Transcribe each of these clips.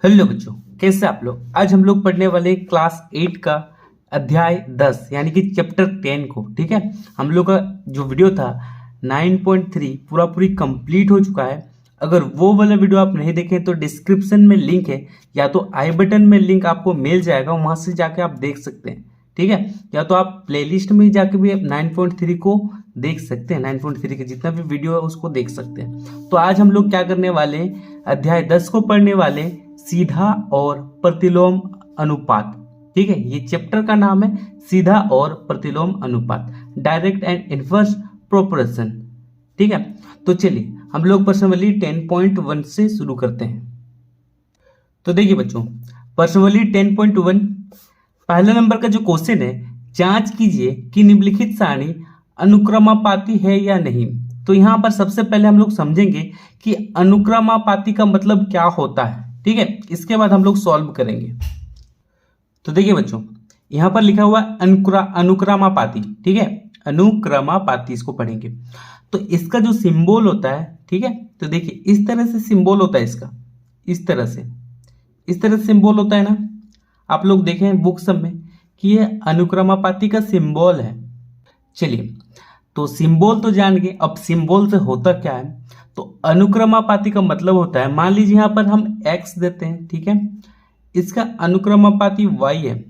Hello बच्चों, कैसे आप लोग। आज हम लोग पढ़ने वाले क्लास 8 का अध्याय 10 यानी कि चैप्टर 10 को। ठीक है, हम लोग का जो वीडियो था 9.3 पूरी कंप्लीट हो चुका है। अगर वो वाला वीडियो आप नहीं देखें तो डिस्क्रिप्शन में लिंक है, या तो आई बटन में लिंक आपको मिल जाएगा, वहां से जाके आप देख सकते हैं। ठीक है, या तो आप प्लेलिस्ट में जाके भी 9.3 को देख सकते हैं। 9.3 के जितना भी वीडियो है उसको देख सकते हैं। तो आज हम लोग क्या करने वाले, अध्याय 10 को पढ़ने वाले, सीधा और प्रतिलोम अनुपात। ठीक है, ये चैप्टर का नाम है सीधा और प्रतिलोम अनुपात, डायरेक्ट एंड इनवर्स प्रोपोर्शन। ठीक है, तो चलिए हम लोग पर्सनली 10.1 से शुरू करते हैं। तो देखिए बच्चों, पर्सनली 10.1 पहला नंबर का जो क्वेश्चन है, जांच कीजिए कि निम्नलिखित सारणी अनुक्रमापाती है या नहीं। तो यहां पर सबसे पहले हम लोग समझेंगे कि अनुक्रमापाती का मतलब क्या होता है। ठीक है, इसके बाद हम लोग सॉल्व करेंगे। तो देखिए बच्चों, यहां पर लिखा हुआ है अनुक्रमापाती। ठीक है, अनुक्रमापाती इसको पढ़ेंगे। तो इसका जो सिंबल होता है, ठीक है, तो देखिए इस तरह से सिंबल होता है इसका, इस तरह से सिंबल होता है ना। आप लोग देखें बुक सब में कि ये अनुक्रमापाती का सिंबल है। चलिए, तो सिंबल तो जान गए, अब सिंबल से होता क्या है। तो अनुक्रमापाती का मतलब होता है, मान लीजिए यहां पर हम x देते हैं, ठीक है, इसका अनुक्रमापाती y है।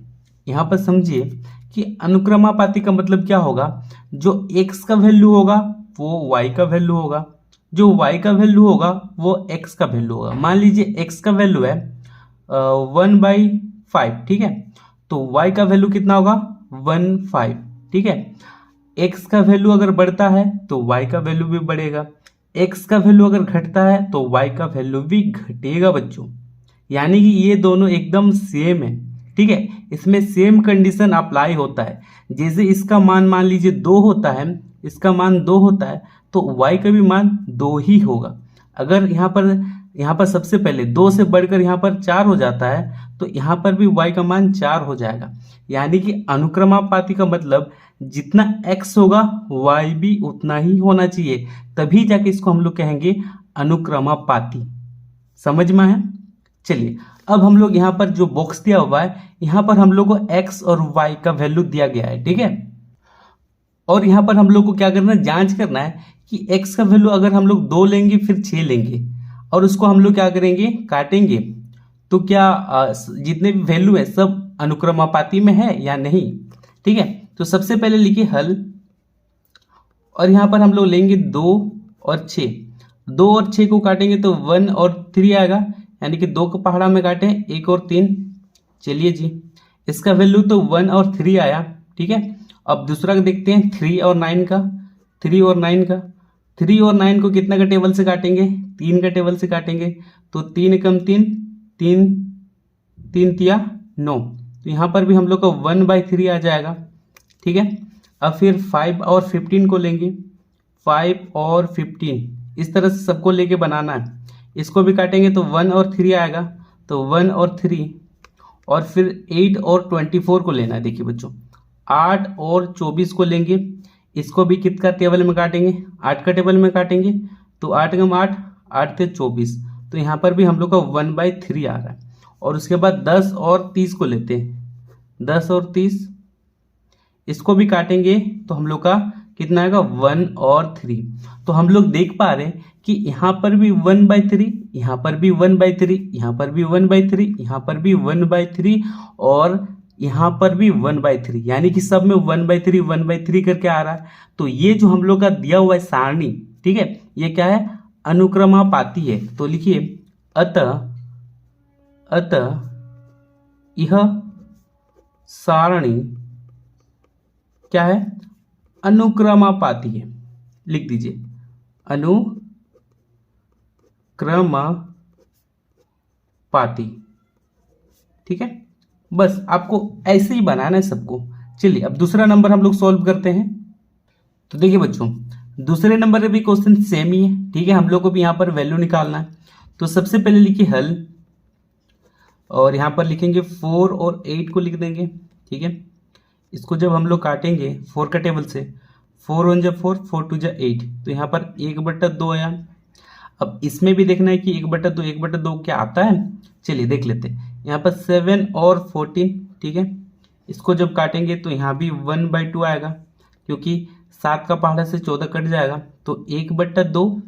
यहां पर समझिए कि अनुक्रमापाती का मतलब क्या होगा, जो x का वैल्यू होगा वो y का वैल्यू होगा, जो y का वैल्यू होगा वो x का वैल्यू होगा। मान लीजिए x का वैल्यू है 1/5, ठीक है, तो y का वैल्यू कितना होगा 1/5। ठीक है, x का वैल्यू अगर बढ़ता है तो y का वैल्यू भी बढ़ेगा, x का वैल्यू अगर घटता है तो y का वैल्यू भी घटेगा बच्चों। यानी कि ये दोनों एकदम सेम है। ठीक है, इसमें सेम कंडीशन अप्लाई होता है। जैसे इसका मान मान लीजिए 2 होता है, इसका मान 2 होता है, तो y का भी मान 2 ही होगा। अगर यहाँ पर सबसे पहले 2 से बढ़कर यहाँ पर 4 हो जाता है, तो यहाँ पर भी y का मान 4 हो जाएगा। यानी कि अनुक्रमापाती का मतलब जितना x होगा y भी उतना ही होना चाहिए, तभी जाके इसको हम लोग कहेंगे अनुक्रमापाती। समझ में है। चलिए, अब हम लोग यहाँ पर जो बॉक्स दिया हुआ है, यहाँ पर हम लोग को x और y का वैल्यू दिया गया है। ठीक है, और यहाँ पर हम लोग को क्या करना है, जांच करना है कि x का वैल्यू अगर हम लोग 2 लेंगे फिर 6 लेंगे और उसको हम लोग क्या करेंगे, काटेंगे, तो क्या जितने भी वैल्यू है सब अनुक्रमापाती में है या नहीं। ठीक है, तो सबसे पहले लिखिए हल, और यहाँ पर हम लोग लेंगे 2 और 6। 2 और 6 को काटेंगे तो 1 और 3 आएगा, यानी कि 2 को पहाड़ा में काटे 1 और 3। चलिए जी, इसका वैल्यू तो 1 और 3 आया। ठीक है, अब दूसरा देखते हैं 3 और 9 का। 3 और 9 का, 3 और 9 को कितना का टेबल से काटेंगे, 3 का टेबल से काटेंगे, तो 3 एकम 3, 3 3 तिया 9, तो यहाँ पर भी हम लोग का 1/3 आ जाएगा। ठीक है, अब फिर 5 और 15 को लेंगे, 5 और 15 इस तरह से सबको लेके बनाना है। इसको भी काटेंगे तो 1 और 3 आएगा, तो 1 और 3, और फिर 8 और 24 को लेना है। देखिए बच्चों, 8 और 24 को लेंगे, इसको भी कितना टेबल में काटेंगे, 8 का टेबल में काटेंगे, तो 8 गम 8, 8 थे 24, तो यहाँ पर भी हम लोग का 1/3 आ रहा है। और उसके बाद 10 और 30 को लेते हैं, 10 और 30 इसको भी काटेंगे तो हम लोग का कितना आएगा 1 और 3। तो हम लोग देख पा रहे हैं कि यहाँ पर भी 1/3, यहाँ पर भी 1/3, यहाँ पर भी 1/3, यहाँ पर भी 1/3, और यहाँ पर भी 1/3, यानी कि सब में 1/3 1/3 करके आ रहा है। तो ये जो हम लोग का दिया हुआ है सारणी, ठीक है, ये क्या है, अनुक्रमापाती है। तो लिखिए अतः यह सारणी क्या है, अनुक्रमापाती है। लिख दीजिए अनुक्रमापाती। ठीक है, बस आपको ऐसे ही बनाना है सबको। चलिए, अब दूसरा नंबर हम लोग सॉल्व करते हैं। तो देखिए बच्चों, दूसरे नंबर में भी क्वेश्चन सेम ही है। ठीक है, हम लोग को भी यहाँ पर वैल्यू निकालना है। तो सबसे पहले लिखिए हल, और यहाँ पर लिखेंगे 4 और 8 को लिख देंगे। ठीक है, इसको जब हम लोग काटेंगे 4 का टेबल से, 4 1 जा 4, 4 2 जा 8, तो यहाँ पर 1/2 आया। अब इसमें भी देखना है कि 1/2 क्या आता है। चलिए देख लेते हैं। यहाँ पर 7 और 14, ठीक है, इसको जब काटेंगे तो यहाँ भी 1/2 आएगा, क्योंकि 7 का पहाड़ा से 14 कट जाएगा, तो 1/2।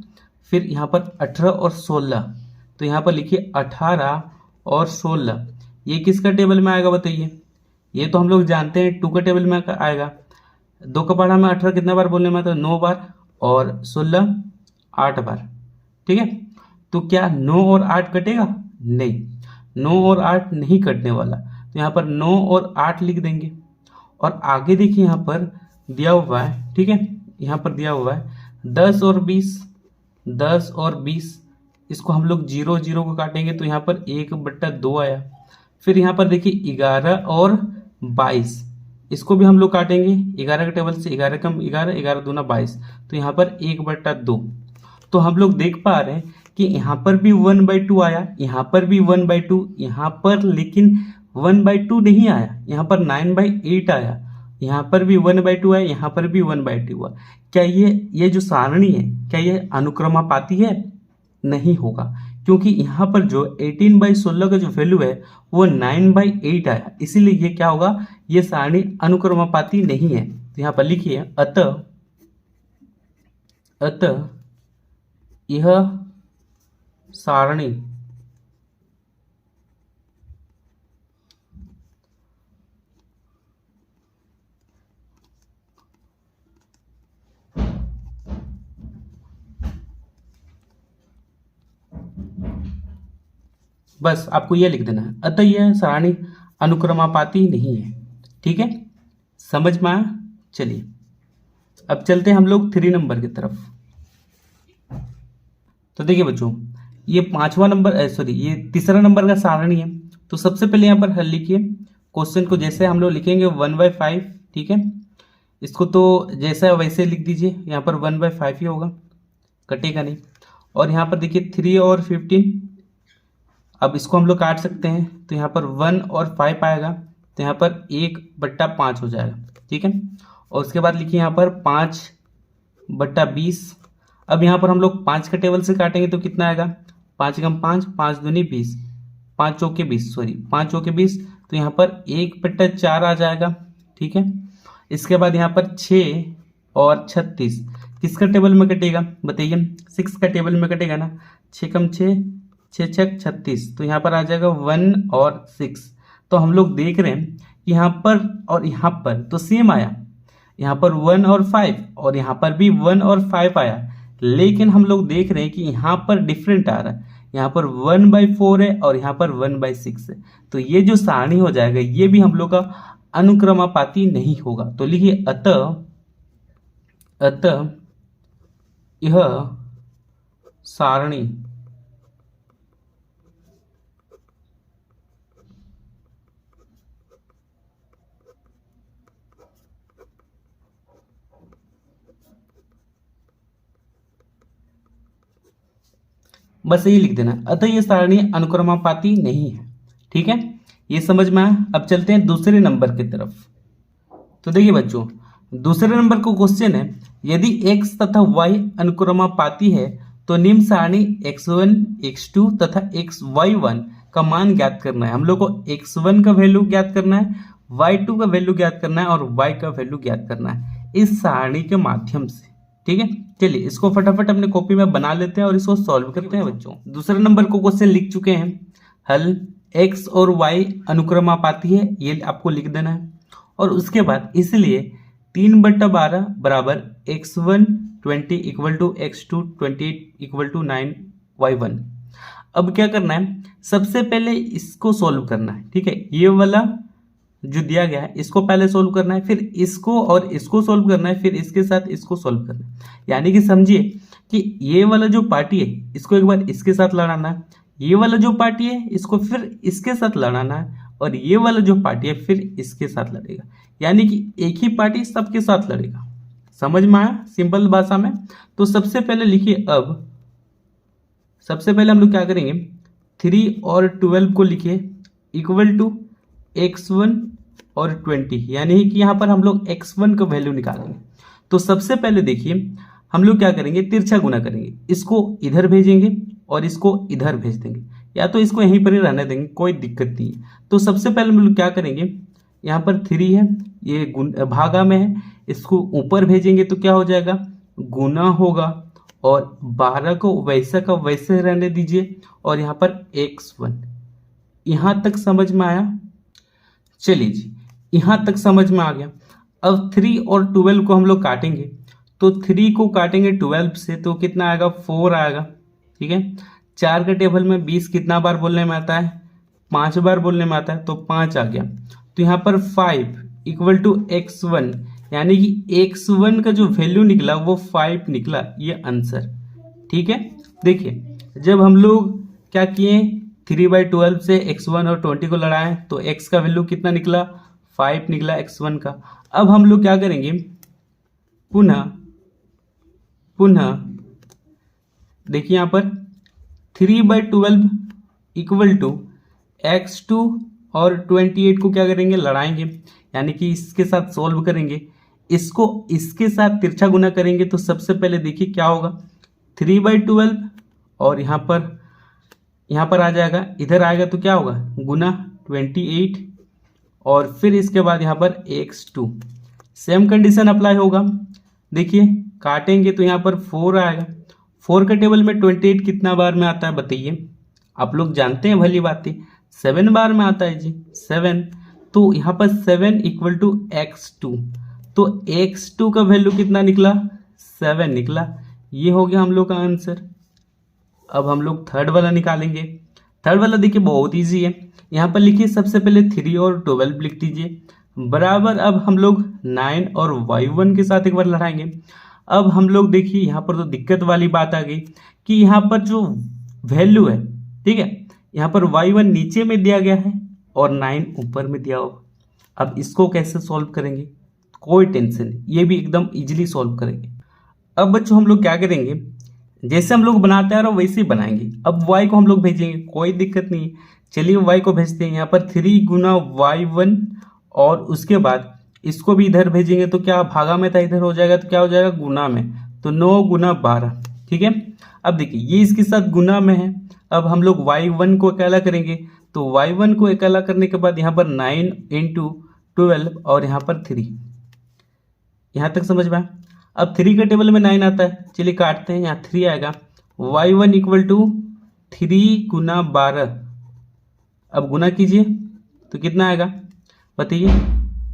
फिर यहाँ पर 18 और 16, तो यहाँ पर लिखिए 18 और 16, ये किसका टेबल में आएगा बताइए। ये तो हम लोग जानते हैं 2 का टेबल में आएगा। 2 का पहाड़ा में 18 कितना बार बोलने में आता है, 9 बार, और 16 8 बार, ठीक है। तो क्या 9 और 8 कटेगा? नहीं, 9 और 8 नहीं कटने वाला, तो यहाँ पर 9 और 8 लिख देंगे। और आगे देखिए यहाँ पर दिया हुआ है, ठीक है, यहाँ पर दिया हुआ है 10 और 20, 10 और 20, इसको हम लोग 0 0 को काटेंगे तो यहाँ पर 1/2 आया। फिर यहाँ पर देखिए 11 और 22, इसको भी हम लोग काटेंगे 11 के टेबल से, 11 कम 11, 11 दूना 22, तो यहाँ पर 1/2। तो हम लोग देख पा रहे हैं कि यहाँ पर भी 1/2 आया, यहाँ पर भी 1/2, यहाँ पर लेकिन 1/2 नहीं आया, यहाँ पर 9/8 आया, यहाँ पर भी 1/2 आया, यहाँ पर भी 1/2 हुआ। क्या ये जो सारणी है, क्या ये अनुक्रमापाती है? नहीं होगा, क्योंकि यहाँ पर जो 18/16 का जो वैल्यू है वो 9/8 आया, इसीलिए ये क्या होगा, ये सारणी अनुक्रमापाती नहीं है। तो यहाँ पर लिखिए अतः यह सारणी बस आपको यह लिख देना है, अतः यह सारणी अनुक्रमापाती नहीं है, ठीक है, समझ में आया। चलिए अब चलते हैं हम लोग 3 नंबर की तरफ। तो देखिए बच्चों, ये 5वां नंबर ये 3रा नंबर का सारणी है। तो सबसे पहले यहाँ पर हल लिखिए क्वेश्चन को, जैसे हम लोग लिखेंगे 1/5, ठीक है, इसको तो जैसा वैसे लिख दीजिए, यहाँ पर 1/5 ही होगा, कटेगा नहीं। और यहाँ पर देखिए 3 और 15, अब इसको हम लोग काट सकते हैं, तो यहाँ पर 1 और 5 आएगा, तो यहाँ पर 1/5 हो जाएगा, ठीक है। और उसके बाद लिखिए यहाँ पर 5/20। अब यहाँ पर हम लोग 5 के टेबल से काटेंगे तो कितना आएगा, 5 कम 5, 5 दूनी 20, 5 चौके 20, 5 चौके 20, तो यहाँ पर 1/4 आ जाएगा, ठीक है। इसके बाद यहाँ पर 6 और 36 किसका टेबल में कटेगा बताइए, 6 का टेबल में कटेगा ना, 6 कम 6, 6 6 36, तो यहाँ पर आ जाएगा 1 और 6। तो हम लोग देख रहे हैं यहाँ पर और यहाँ पर तो सेम आया, यहाँ पर 1 और 5 और यहाँ पर भी 1 और 5 आया, लेकिन हम लोग देख रहे हैं कि यहाँ पर डिफरेंट आ रहा है, यहाँ पर 1/4 है और यहाँ पर 1/6 है। तो ये जो सारणी हो जाएगा ये भी हम लोग का अनुक्रमापाती नहीं होगा। तो लिखिए अतः यह सारणी बस यही लिख देना, अतः ये सारणी अनुक्रमापाती नहीं है, ठीक है, ये समझ में आया। अब चलते हैं दूसरे नंबर की तरफ। तो देखिए बच्चों, दूसरे नंबर का क्वेश्चन है, यदि x तथा y अनुक्रमापाती है तो निम्न सारणी x1 x2 तथा xy1 का मान ज्ञात करना है। हम लोग को x1 का वैल्यू ज्ञात करना है, y2 का वैल्यू ज्ञात करना है और y का वैल्यू ज्ञात करना है इस सारणी के माध्यम से, ठीक है। चलिए इसको फटाफट अपने कॉपी में बना लेते हैं और इसको सॉल्व करते हैं बच्चों। दूसरे नंबर को क्वेश्चन लिख चुके हैं, हल x और y अनुक्रमापाती है, ये आपको लिख देना है। और उसके बाद इसलिए 3/12 बराबर x1 20 equal to x2 28 equal to 9 y1। अब क्या करना है, सबसे पहले इसको सॉल्व करना है, ठीक है, ये वाला जो दिया गया है इसको पहले सोल्व करना है, फिर इसको और इसको सोल्व करना है, फिर इसके साथ इसको सोल्व करना है। यानी कि समझिए कि ये वाला जो पार्टी है इसको एक बार इसके साथ लड़ाना है, ये वाला जो पार्टी है इसको फिर इसके साथ लड़ाना है, और ये वाला जो पार्टी है फिर इसके साथ लड़ेगा। यानी कि एक ही पार्टी सबके साथ लड़ेगा। समझ में आया सिंपल भाषा में। तो सबसे पहले लिखिए, अब सबसे पहले हम लोग क्या करेंगे, 3 और 12 को लिखिए इक्वल टू x1 और 20, यानी कि यहाँ पर हम लोग x1 का वैल्यू निकालेंगे। तो सबसे पहले देखिए हम लोग क्या करेंगे, तिरछा गुना करेंगे, इसको इधर भेजेंगे और इसको इधर भेज देंगे, या तो इसको यहीं पर ही रहने देंगे, कोई दिक्कत नहीं है। तो सबसे पहले हम लोग क्या करेंगे, यहाँ पर 3 है, ये भागा में है, इसको ऊपर भेजेंगे तो क्या हो जाएगा, गुना होगा, और 12 को वैसा का वैसे रहने दीजिए, और यहाँ पर x1। यहाँ तक समझ में आया? चलिए जी, यहाँ तक समझ में आ गया। अब 3 और 12 को हम लोग काटेंगे, तो 3 को काटेंगे 12 से तो कितना आएगा, 4 आएगा। ठीक है, 4 के टेबल में 20 कितना बार बोलने में आता है, 5 बार बोलने में आता है, तो 5 आ गया। तो यहाँ पर 5 इक्वल टू x1, यानी कि x1 का जो वैल्यू निकला वो 5 निकला, ये आंसर। ठीक है, देखिए जब हम लोग क्या किए, 3/12 से x1 और 20 को लड़ाएं तो x का वैल्यू कितना निकला, 5 निकला x1 का। अब हम लोग क्या करेंगे, पुनः देखिए यहाँ पर 3/12 इक्वल टू x2 और 28 को क्या करेंगे, लड़ाएंगे, यानी कि इसके साथ सॉल्व करेंगे, इसको इसके साथ तिरछा गुना करेंगे। तो सबसे पहले देखिए क्या होगा, 3/12 और यहाँ पर आ जाएगा, इधर आएगा तो क्या होगा, गुना 28, और फिर इसके बाद यहाँ पर x2, सेम कंडीशन अप्लाई होगा। देखिए काटेंगे तो यहाँ पर 4 आएगा, 4 के टेबल में 28 कितना बार में आता है बताइए, आप लोग जानते हैं भली बात है, 7 बार में आता है जी, 7। तो यहाँ पर 7 इक्वल टू x2, तो x2 का वैल्यू कितना निकला, 7 निकला। ये हो गया हम लोग का आंसर। अब हम लोग थर्ड वाला निकालेंगे। थर्ड वाला देखिए बहुत इजी है, यहाँ पर लिखिए सबसे पहले 3 और 12 लिख दीजिए बराबर। अब हम लोग 9 और y1 के साथ एक बार लड़ाएंगे। अब हम लोग देखिए यहाँ पर तो दिक्कत वाली बात आ गई कि यहाँ पर जो वैल्यू है, ठीक है, यहाँ पर y1 नीचे में दिया गया है और 9 ऊपर में दिया हुआ। अब इसको कैसे सॉल्व करेंगे, कोई टेंशन नहीं, ये भी एकदम इजीली सॉल्व करेंगे। अब बच्चों हम लोग क्या करेंगे, जैसे हम लोग बनाते आ रहे हो वैसे ही बनाएंगे। अब y को हम लोग भेजेंगे, कोई दिक्कत नहीं है, चलिए y को भेजते हैं। यहाँ पर 3 गुना y1 और उसके बाद इसको भी इधर भेजेंगे तो क्या भागा में था, इधर हो जाएगा तो क्या हो जाएगा, गुना में, तो 9 गुना 12। ठीक है, अब देखिए ये इसके साथ गुना में है। अब हम लोग y1 को अकेला करेंगे, तो y1 को अकेला करने के बाद यहाँ पर 9 इंटू 12 और यहाँ पर 3। यहाँ तक समझ में आया? अब 3 के टेबल में 9 आता है, चलिए काटते हैं, यहाँ 3 आएगा। y1 इक्वल टू 3 गुना 12, अब गुना कीजिए तो कितना आएगा बताइए,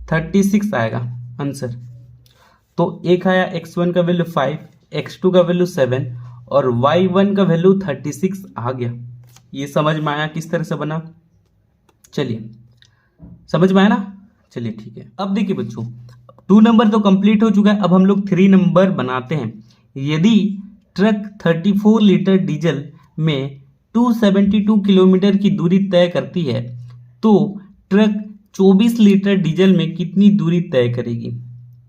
36 आएगा आंसर। तो एक आया x1 का वैल्यू 5, x2 का वैल्यू 7 और y1 का वैल्यू 36 आ गया। ये समझ में आया किस तरह से बना, चलिए समझ में आया ना, चलिए ठीक है। अब देखिए बच्चों 2 नंबर तो कंप्लीट हो चुका है, अब हम लोग 3 नंबर बनाते हैं। यदि ट्रक 34 लीटर डीजल में 272 किलोमीटर की दूरी तय करती है तो ट्रक 24 लीटर डीजल में कितनी दूरी तय करेगी।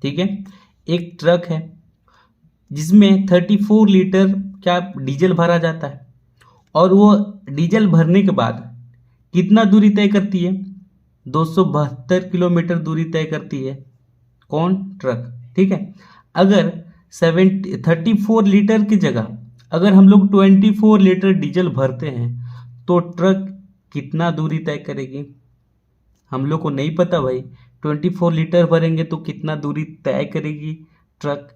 ठीक है, एक ट्रक है जिसमें 34 लीटर क्या डीजल भरा जाता है और वो डीजल भरने के बाद कितना दूरी तय करती है, 272 किलोमीटर दूरी तय करती है। कौन, ट्रक। ठीक है, अगर 34 लीटर की जगह अगर हम लोग 24 लीटर डीजल भरते हैं तो ट्रक कितना दूरी तय करेगी, हम लोग को नहीं पता भाई। 24 लीटर भरेंगे तो कितना दूरी तय करेगी ट्रक।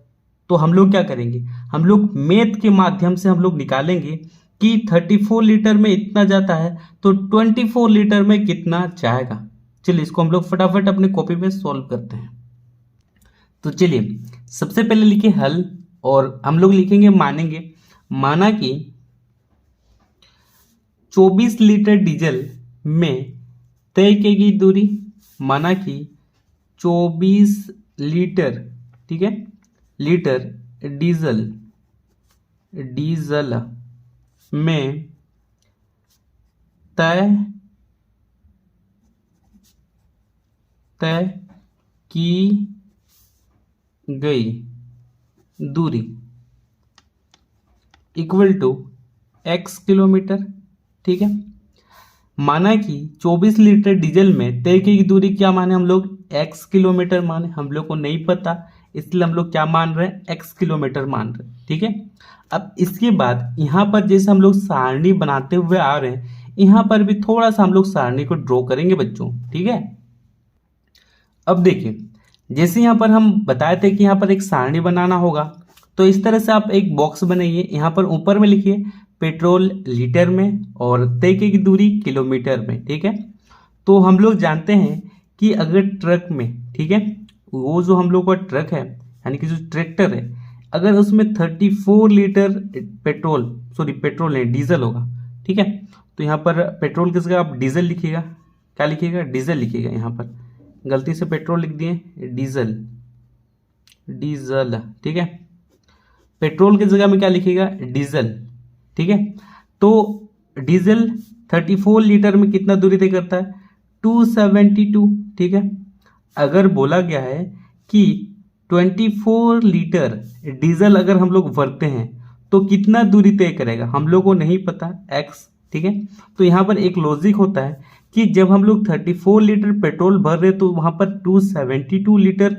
तो हम लोग क्या करेंगे, हम लोग मैथ के माध्यम से हम लोग निकालेंगे कि 34 लीटर में इतना जाता है तो 24 लीटर में कितना जाएगा। चलिए इसको हम लोग फटाफट अपने कॉपी में सॉल्व करते हैं। तो चलिए सबसे पहले लिखे हल और हम लोग लिखेंगे मानेंगे। माना कि 24 लीटर डीजल में तय की गई दूरी, माना कि 24 लीटर, ठीक है, लीटर डीजल में तय की गई दूरी इक्वल टू x किलोमीटर। ठीक है, माना कि 24 लीटर डीजल में तय की गई दूरी क्या माने हम लोग, x किलोमीटर माने। हम लोग को नहीं पता इसलिए हम लोग क्या मान रहे हैं, x किलोमीटर मान रहे हैं। ठीक है, अब इसके बाद यहाँ पर जैसे हम लोग सारणी बनाते हुए आ रहे हैं, यहाँ पर भी थोड़ा सा हम लोग सारणी को ड्रॉ करेंगे बच्चों। ठीक है, अब देखिए जैसे यहाँ पर हम बताए थे कि यहाँ पर एक सारणी बनाना होगा, तो इस तरह से आप एक बॉक्स बनाइए। यहाँ पर ऊपर में लिखिए पेट्रोल लीटर में और तय की दूरी किलोमीटर में। ठीक है, तो हम लोग जानते हैं कि अगर ट्रक में, ठीक है, वो जो हम लोग का ट्रक है यानी कि जो ट्रैक्टर है, अगर उसमें 34 लीटर पेट्रोल नहीं डीजल होगा। ठीक है, तो यहाँ पर पेट्रोल की जगह आप डीजल लिखिएगा। क्या लिखिएगा, डीजल लिखिएगा। यहाँ पर गलती से पेट्रोल लिख दिए, डीजल। ठीक है, पेट्रोल की जगह में क्या लिखिएगा, डीजल। ठीक है, तो डीजल 34 लीटर में कितना दूरी तय करता है, 272। ठीक है, अगर बोला गया है कि 24 लीटर डीजल अगर हम लोग भरते हैं तो कितना दूरी तय करेगा, हम लोग को नहीं पता, x। ठीक है, तो यहाँ पर एक लॉजिक होता है कि जब हम लोग 34 लीटर पेट्रोल भर रहे तो वहाँ पर 272 लीटर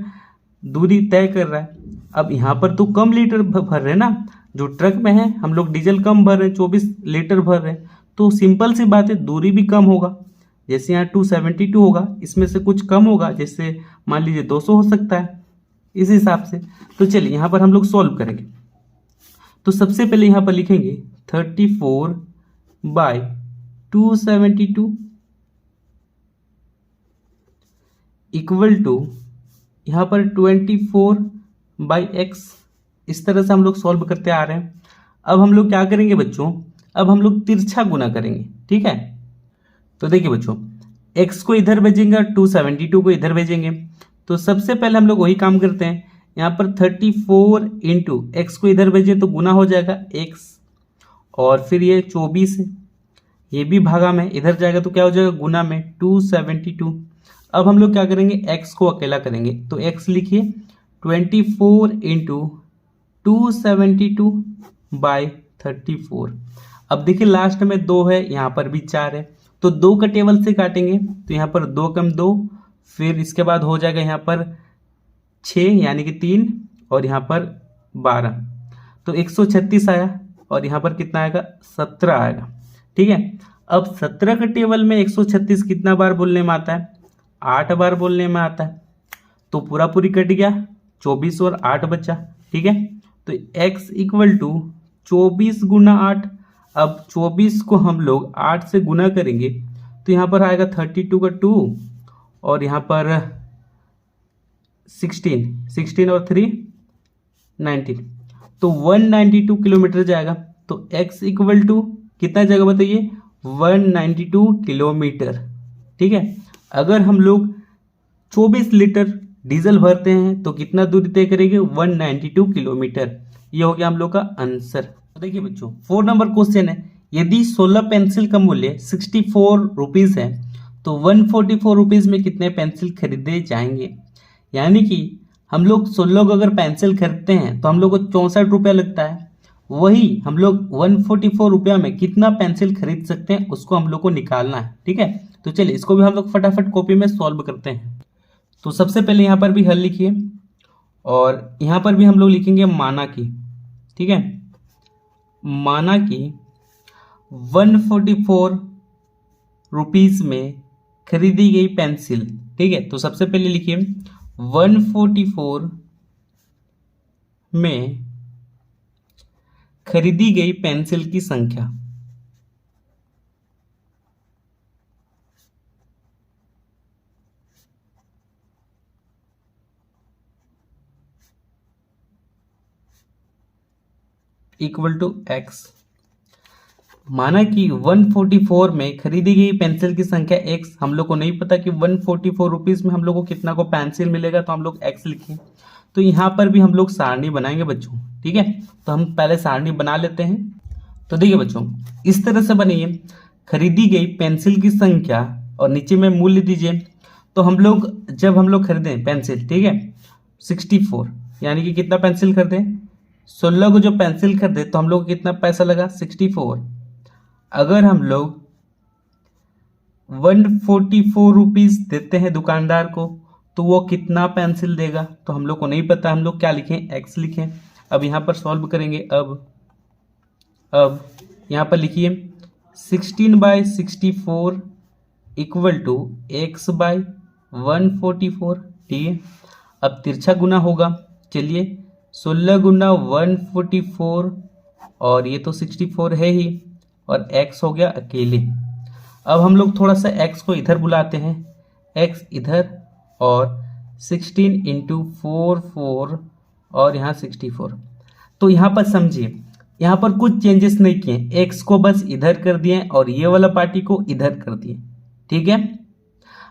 दूरी तय कर रहा है। अब यहाँ पर तो कम लीटर भर रहे ना, जो ट्रक में है हम लोग डीजल कम भर रहे हैं, 24 लीटर भर रहे हैं, तो सिंपल सी बात है दूरी भी कम होगा। जैसे यहाँ 272 होगा, इसमें से कुछ कम होगा, जैसे मान लीजिए 200 हो सकता है, इस हिसाब से। तो चलिए यहाँ पर हम लोग सॉल्व करेंगे। तो सबसे पहले यहाँ पर लिखेंगे 34/272 इक्वल टू यहाँ पर 24/x। इस तरह से हम लोग सॉल्व करते आ रहे हैं। अब हम लोग क्या करेंगे बच्चों, अब हम लोग तिरछा गुना करेंगे। ठीक है, तो देखिए बच्चों, x को इधर भेजेंगे और 272 को इधर भेजेंगे। तो सबसे पहले हम लोग वही काम करते हैं, यहाँ पर 34 इंटू एक्स को इधर भेजें तो गुना हो जाएगा x, और फिर ये 24 है, ये भी भागा में इधर जाएगा तो क्या हो जाएगा, गुना में 272। अब हम लोग क्या करेंगे, x को अकेला करेंगे, तो x लिखिए 24 इंटू 272/34। अब देखिए लास्ट में 2 है, यहाँ पर भी 4 है, तो 2 का टेबल से काटेंगे तो यहाँ पर 2 कम 2, फिर इसके बाद हो जाएगा यहाँ पर 6 यानी कि 3, और यहाँ पर 12, तो 136 आया, और यहाँ पर कितना आएगा, 17 आएगा। ठीक है, अब 17 के टेबल में 136 कितना बार बोलने में आता है, 8 बार बोलने में आता है, तो पूरा पूरी कट गया, 24 और 8 बचा। ठीक है, तो x इक्वल टू 24 गुना 8। अब 24 को हम लोग 8 से गुना करेंगे तो यहाँ पर आएगा 32 का 2, और यहाँ पर 16 और 3 19, तो 192 किलोमीटर जाएगा। तो x इक्वल टू कितना जाएगा बताइए, 192 किलोमीटर। ठीक है, अगर हम लोग 24 लीटर डीजल भरते हैं तो कितना दूरी तय करेंगे, 192 किलोमीटर। ये हो गया हम लोग का आंसर। तो देखिए बच्चों, 4 नंबर क्वेश्चन है, यदि 16 पेंसिल का मूल्य 64 रुपीज़ है तो 144 रुपीज़ में कितने पेंसिल खरीदे जाएंगे। यानी कि हम लोग 16 अगर पेंसिल खरीदते हैं तो हम लोग को 64 रुपया लगता है, वही हम लोग 144 रुपया में कितना पेंसिल खरीद सकते हैं उसको हम लोग को निकालना है। ठीक है, तो चलिए इसको भी हम लोग फटाफट कॉपी में सॉल्व करते हैं। तो सबसे पहले यहाँ पर भी हल लिखिए, और यहाँ पर भी हम लोग लिखेंगे माना की। ठीक है, माना कि 144 रुपीज़ में खरीदी गई पेंसिल। ठीक है, तो सबसे पहले लिखिए 144 में खरीदी गई पेंसिल की संख्या। Equal to x। माना कि 144 में खरीदी गई पेंसिल की संख्या x, हम लोग को नहीं पता कि 144 रुपीज़ में हम लोग को कितना को पेंसिल मिलेगा, तो हम लोग x लिखें। तो यहाँ पर भी हम लोग सारणी बनाएंगे बच्चों। ठीक है, तो हम पहले सारणी बना लेते हैं। तो देखिए बच्चों, इस तरह से बनिए, खरीदी गई पेंसिल की संख्या और नीचे में मूल्य दीजिए। तो हम लोग जब हम लोग खरीदें पेंसिल, ठीक है, 64 यानी कि कितना पेंसिल खरीदें, 16 को जो पेंसिल खरीदे तो हम लोग को कितना पैसा लगा, 64। अगर हम लोग 144 रुपीज़ देते हैं दुकानदार को तो वो कितना पेंसिल देगा, तो हम लोग को नहीं पता, हम लोग क्या लिखें, x लिखें। अब यहाँ पर सॉल्व करेंगे। अब यहाँ पर लिखिए 16/64 इक्वल टू x बाई 144, ठीक है। अब तिरछा गुना होगा, चलिए 16 गुना 144 और ये तो 64 है ही, और x हो गया अकेले। अब हम लोग थोड़ा सा x को इधर बुलाते हैं, x इधर, और 16 इंटू 4 और यहाँ 64। तो यहाँ पर समझिए, यहाँ पर कुछ चेंजेस नहीं किए, x को बस इधर कर दिए और ये वाला पार्टी को इधर कर दिए, ठीक है।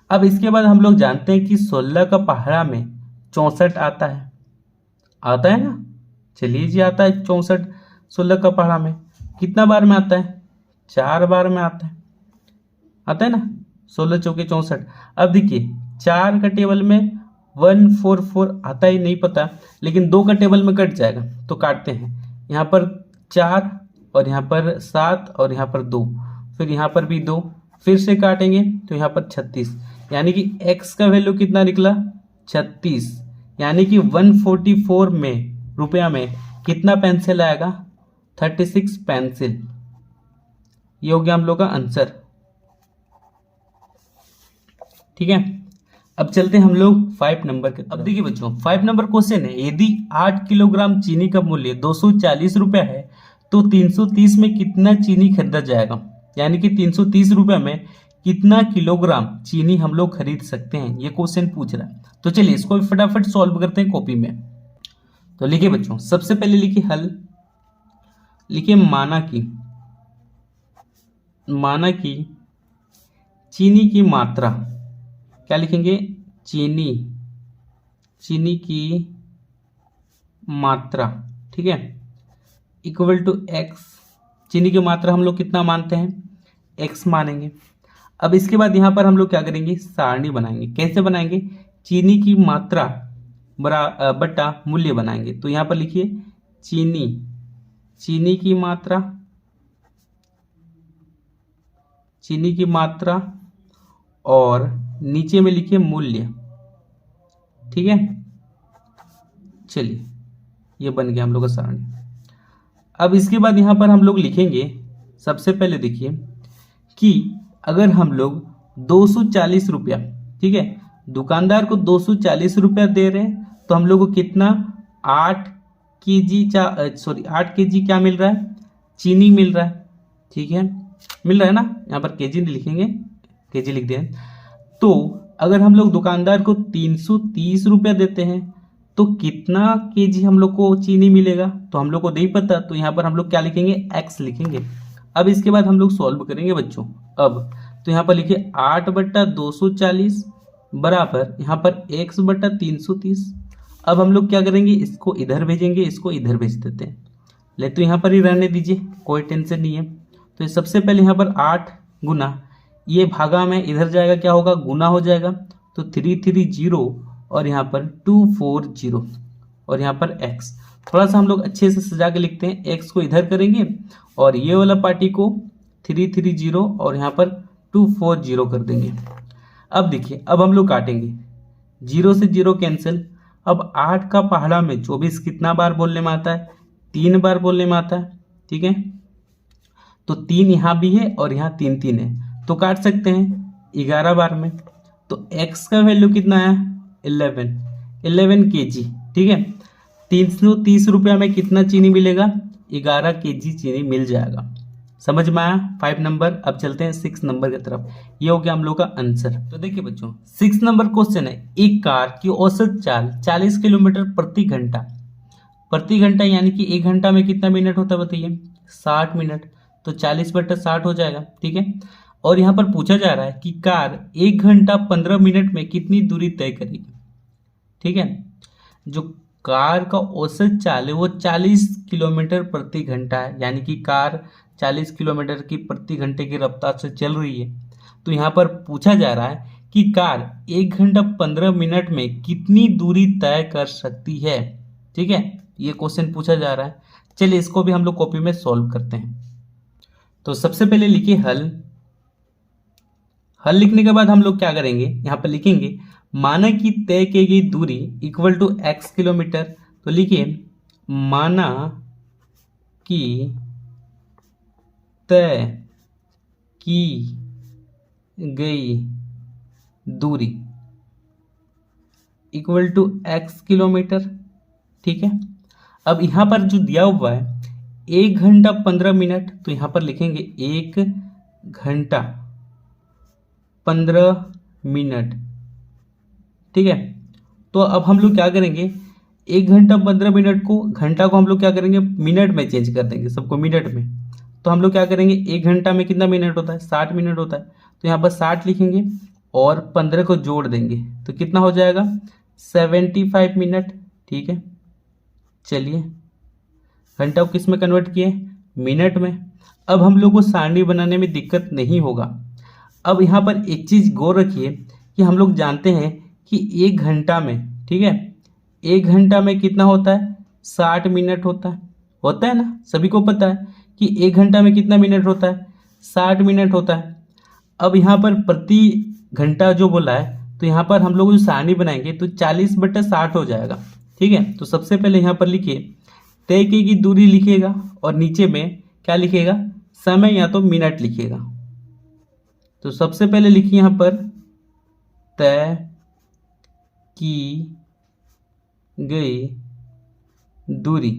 अब इसके बाद हम लोग जानते हैं कि 16 का पहाड़ा में 64 आता है ना। चलिए जी, आता है 64। 16 का पहाड़ा में कितना बार में आता है, 4 बार में आता है ना। 16 चौके 64। अब देखिए 4 का टेबल में 144 आता ही नहीं पता, लेकिन 2 का टेबल में कट जाएगा, तो काटते हैं। यहाँ पर 4 और यहाँ पर 7 और यहाँ पर 2, फिर यहाँ पर भी 2, फिर से काटेंगे तो यहाँ पर 36, यानी कि x का वैल्यू कितना निकला, 36। यानी कि 144 में रुपया में कितना पेंसिल आएगा, 36 पेंसिल। ये हो गया हम लोग का आंसर, ठीक है। अब चलते हैं हम लोग 5 नंबर के। अब देखिए बच्चों, 5 नंबर क्वेश्चन है, यदि 8 किलोग्राम चीनी का मूल्य 240 रुपया है तो 330 में कितना चीनी खरीदा जाएगा, यानी कि 330 रुपये में कितना किलोग्राम चीनी हम लोग खरीद सकते हैं, ये क्वेश्चन पूछ रहा है। तो चलिए इसको फटाफट सॉल्व करते हैं कॉपी में। तो लिखिए बच्चों, सबसे पहले लिखिए हल, लिखिए माना की चीनी की मात्रा, क्या लिखेंगे, चीनी की मात्रा, ठीक है, इक्वल टू x। चीनी की मात्रा हम लोग कितना मानते हैं, x मानेंगे। अब इसके बाद यहाँ पर हम लोग क्या करेंगे, सारणी बनाएंगे। कैसे बनाएंगे, चीनी की मात्रा बटा मूल्य बनाएंगे। तो यहाँ पर लिखिए चीनी की मात्रा और नीचे में लिखिए मूल्य, ठीक है। चलिए ये बन गया हम लोग का सारणी। अब इसके बाद यहाँ पर हम लोग लिखेंगे, सबसे पहले देखिए कि अगर हम लोग 240 रुपया, ठीक है, दुकानदार को 240 रुपया दे रहे हैं, तो हम लोग को कितना 8 केजी क्या मिल रहा है, चीनी मिल रहा है, ठीक है, मिल रहा है ना। यहाँ पर केजी नहीं लिखेंगे, केजी लिख दें। तो अगर हम लोग दुकानदार को 330 रुपया देते हैं तो कितना केजी हम लोग को चीनी मिलेगा, तो हम लोग को नहीं पता, तो यहाँ पर हम लोग क्या लिखेंगे, x लिखेंगे। अब इसके बाद हम लोग सॉल्व करेंगे बच्चों। अब तो यहाँ पर लिखिए 8/240 बराबर यहाँ पर x/330। अब हम लोग क्या करेंगे, इसको इधर भेजेंगे, इसको इधर भेज देते हैं। ले तो यहाँ पर ही रहने दीजिए, कोई टेंशन नहीं है। तो सबसे पहले यहाँ पर 8 गुना, ये भागा में इधर जाएगा, क्या होगा, गुना हो जाएगा। तो 330 और यहाँ पर 240 और यहाँ पर x। थोड़ा सा हम लोग अच्छे से सजा के लिखते हैं, x को इधर करेंगे और ये वाला पार्टी को 330 और यहाँ पर 240 कर देंगे। अब देखिए, अब हम लोग काटेंगे, 0 से 0 कैंसिल। अब 8 का पहाड़ा में 24 कितना बार बोलने में आता है, 3 बार बोलने में आता है, ठीक है। तो 3 यहाँ भी है और यहाँ 3 है, तो काट सकते हैं 11 बार में। तो x का वैल्यू कितना है, 11 केजी, ठीक है। 330 रुपया में कितना चीनी मिलेगा, 11 केजी चीनी मिल जाएगा। समझ में आया 5 नंबर। अब चलते हैं 6 नंबर की तरफ। ये हो गया हम लोग का आंसर। तो देखिए बच्चों, 6 नंबर क्वेश्चन है, एक कार की औसत चाल 40 किलोमीटर प्रति घंटा, यानी कि 1 घंटा में कितना मिनट होता है बताइए, 60 मिनट। तो 40/60 हो जाएगा, ठीक है। और यहाँ पर पूछा जा रहा है कि कार 1 घंटा 15 मिनट में कितनी दूरी तय करेगी, ठीक है। जो कार का औसत चाल है वो 40 किलोमीटर प्रति घंटा है, यानी कि कार 40 किलोमीटर की प्रति घंटे की रफ्तार से चल रही है। तो यहाँ पर पूछा जा रहा है कि कार 1 घंटा 15 मिनट में कितनी दूरी तय कर सकती है, ठीक है। ये क्वेश्चन पूछा जा रहा है। चलिए इसको भी हम लोग कॉपी में सॉल्व करते हैं। तो सबसे पहले लिखिए हल लिखने के बाद हम लोग क्या करेंगे, यहाँ पर लिखेंगे माना कि तय की गई दूरी इक्वल टू x किलोमीटर। तो लिखिए माना कि तय की गई दूरी इक्वल टू x किलोमीटर। ठीक है, अब यहाँ पर जो दिया हुआ है 1 घंटा 15 मिनट, तो यहाँ पर लिखेंगे 1 घंटा 15 मिनट। ठीक है, तो अब हम लोग क्या करेंगे, 1 घंटा 15 मिनट को, घंटा को हम लोग क्या करेंगे मिनट में चेंज कर देंगे, सबको मिनट में। तो हम लोग क्या करेंगे, 1 घंटा में कितना मिनट होता है, 60 मिनट होता है। तो यहाँ पर 60 लिखेंगे और 15 को जोड़ देंगे तो कितना हो जाएगा 75 मिनट। ठीक है, चलिए घंटा को किस में कन्वर्ट किए, मिनट में। अब हम लोग को सारणी बनाने में दिक्कत नहीं होगा। अब यहाँ पर एक चीज़ गौर रखिए कि हम लोग जानते हैं कि 1 घंटा में, ठीक है, 1 घंटा में कितना होता है 60 मिनट होता है ना, सभी को पता है कि 1 घंटा में कितना मिनट होता है 60 मिनट होता है। अब यहाँ पर प्रति घंटा जो बोला है, तो यहाँ पर हम लोग जो सारणी बनाएंगे तो 40/60 हो जाएगा। ठीक है, तो सबसे पहले यहाँ पर लिखिए तय की दूरी लिखिएगा और नीचे में क्या लिखिएगा, समय या तो मिनट लिखिएगा। तो सबसे पहले लिखिए यहाँ पर तय की गई दूरी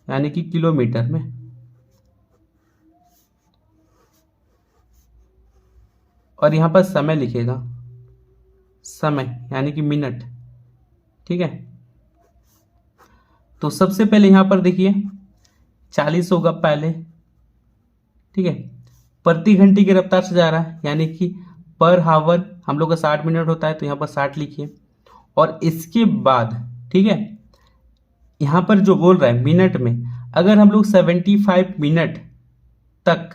यानी कि किलोमीटर में, और यहाँ पर समय लिखेगा, समय यानी कि मिनट। ठीक है, तो सबसे पहले यहाँ पर देखिए 40 होगा पहले। ठीक है, प्रति घंटे की रफ्तार से जा रहा है यानी कि पर हावर हम लोग का 60 मिनट होता है, तो यहाँ पर 60 लिखिए। और इसके बाद ठीक है, यहाँ पर जो बोल रहा है मिनट में, अगर हम लोग 75 मिनट तक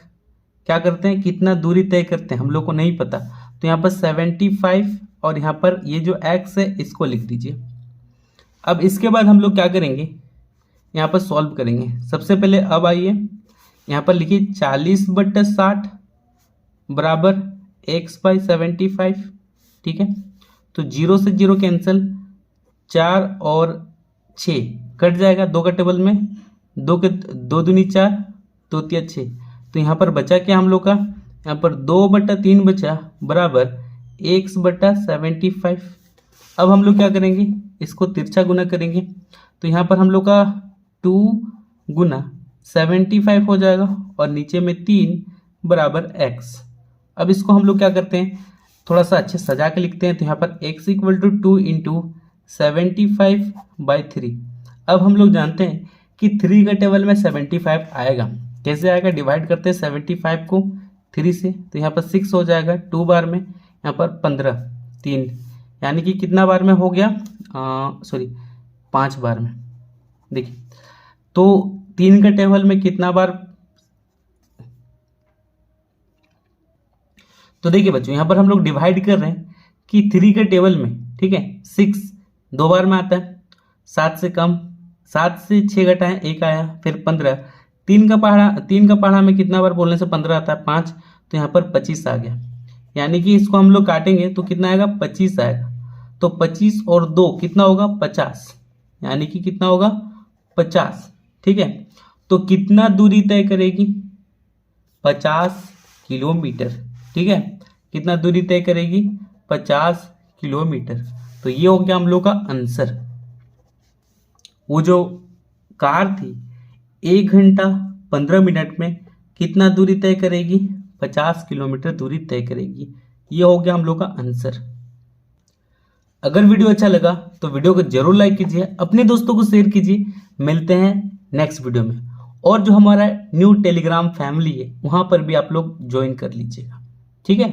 क्या करते हैं, कितना दूरी तय करते हैं हम लोग को नहीं पता, तो यहाँ पर 75 और यहाँ पर ये जो x है इसको लिख दीजिए। अब इसके बाद हम लोग क्या करेंगे, यहाँ पर सॉल्व करेंगे। सबसे पहले अब आइए यहाँ पर लिखिए 40/60 बराबर x/75। ठीक है, तो 0 से 0 कैंसिल, 4 और 6 कट जाएगा 2 का टेबल में, 2 दूनी 4, 2 तिया 6। तो यहाँ पर बचा क्या हम लोग का, यहाँ पर 2/3 बचा बराबर x/75। अब हम लोग क्या करेंगे, इसको तिरछा गुना करेंगे, तो यहाँ पर हम लोग का 2 गुना 75 हो जाएगा और नीचे में 3 बराबर x। अब इसको हम लोग क्या करते हैं, थोड़ा सा अच्छे सजा के लिखते हैं। तो यहाँ पर x = 2 × 75/3। अब हम लोग जानते हैं कि 3 का टेबल में 75 आएगा, कैसे आएगा, डिवाइड करते हैं 75 को 3 से, तो यहाँ पर 6 हो जाएगा 2 बार में, यहाँ पर 15 3, यानी कि कितना बार में हो गया, 5 बार में। देखिए तो 3 का टेबल में कितना बार, तो देखिए बच्चों यहाँ पर हम लोग डिवाइड कर रहे हैं कि 3 के टेबल में, ठीक है, 6 2 बार में आता है, 7 से कम, 7 से 6 घटाएं 1 आया, फिर 15, 3 का पहाड़ा में कितना बार बोलने से 15 आता है 5, तो यहाँ पर 25 आ गया। यानी कि इसको हम लोग काटेंगे तो कितना आएगा 25 आएगा। तो 25 और 2 कितना होगा 50, यानी कि कितना होगा 50। ठीक है, तो कितना दूरी तय करेगी 50 किलोमीटर। ठीक है, कितना दूरी तय करेगी 50 किलोमीटर। तो ये हो गया हम लोग का आंसर। वो जो कार थी 1 घंटा 15 मिनट में कितना दूरी तय करेगी 50 किलोमीटर दूरी तय करेगी। ये हो गया हम लोग का आंसर। अगर वीडियो अच्छा लगा तो वीडियो को जरूर लाइक कीजिए, अपने दोस्तों को शेयर कीजिए। मिलते हैं नेक्स्ट वीडियो में। और जो हमारा न्यू टेलीग्राम फैमिली है वहां पर भी आप लोग ज्वाइन कर लीजिएगा। ठीक है।